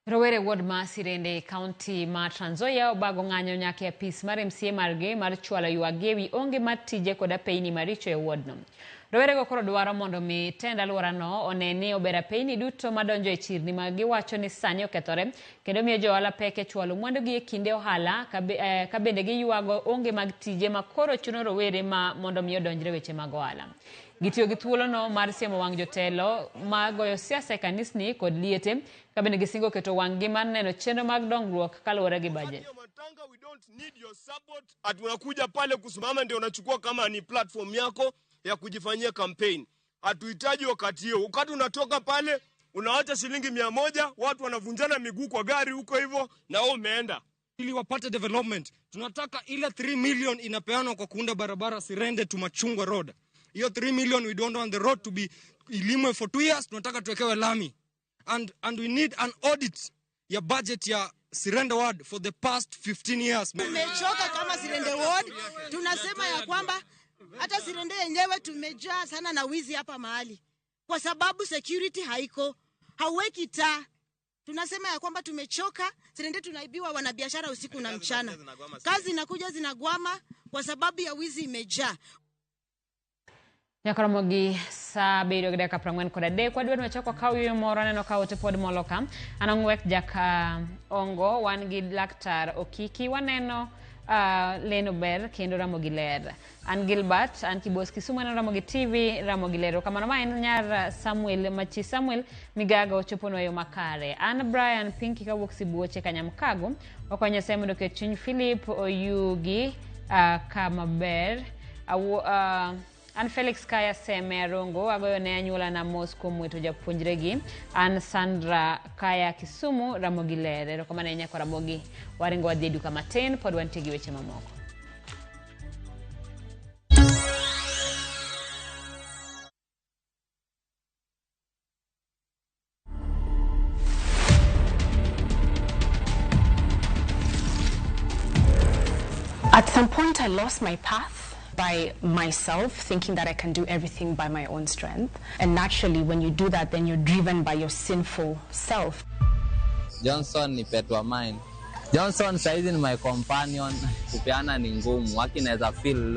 Rowere ward ma Sirende County ma Trans Nzoia obago ng'anyo nyake apis mar MCA margi mar chwalo ywage wi onge mar tije koda peini maricho e ward no. Rowere go koro dwaro mondo mi tend alwora no oneni obera peini duto madonjo e chirni ma giwacho ni sani okethore kendo miyo johala peke chwalo mwandugi e kinde ohala ka bende giywago onge mag tije ma koro chuno rowere ma mondo mi odonjre weche mag ohala. Gitiyo gi thuolo no mar siemo wang' jotelo magoyo siasa e kanisni kod liete ka bende gisingo keto wang'gi mar neno chenro mag dongruok kaluwore gi budget. We don't need your support. Atunakuja pale kusimama ndio unachukua kama ni platform yako ya kujifanyia campaign. Hatuhitaji wakati hiyo. Wakati unatoka pale unaacha shilingi 100, watu wanavunjana miguu kwa gari huko hivyo na wao umeenda. Ili wapate development, tunataka ile 3 million inapeanwa kwa kuunda barabara Sirende to Machungwa Road. Hiyo 3 million we don't want the road to be ilimwe for 2 years, tunataka tuwekewe lami. And we need an audit ya budget ya Sirende Ward for the past 15 years. Tumechoka kama Sirende Ward, tunasema ya kwamba hata Sirende yenyewe tumejaa sana na wizi hapa mahali. Kwa sababu security haiko, hauweki taa. Tunasema ya kwamba tumechoka, Sirende tunaibiwa wanabiashara usiku na mchana. Kazi inakuja zinagwama kwa sababu ya wizi imejaa. Ramogi sa bedo gede ka prangwen koda de kwa dwe nwechako kawiyo moro neno ka ote pod moloka anangwek jaka ongo wan gi laktar okiki waneno leno ber kendo Ramogi ler an Gilbert an kibos Kisumu na Ramogi TV Ramogi lero kamano ma en nyar Samuel Migaga ochopono yo makare an Brian Pinky ka wuok Sibuoche Kanyamkago okonyo semo do ke chuny Philip Oyugi kama ber an Felix Kaya Seme Rongo agoyo ne anyula na Moscow mweto japuonjregi an Sandra Kaya Kisumu Ramogi lere kama na nyako Ramogi waringo wadhi duka matin pod wantigi weche mamoko. At some point I lost my path by myself, thinking that I can do everything by my own strength. And naturally, when you do that, then you're driven by your sinful self. Johnson ni pet wa mine. Johnson saizi ni my companion. Kupeana ni ngumu. Waki naeza feel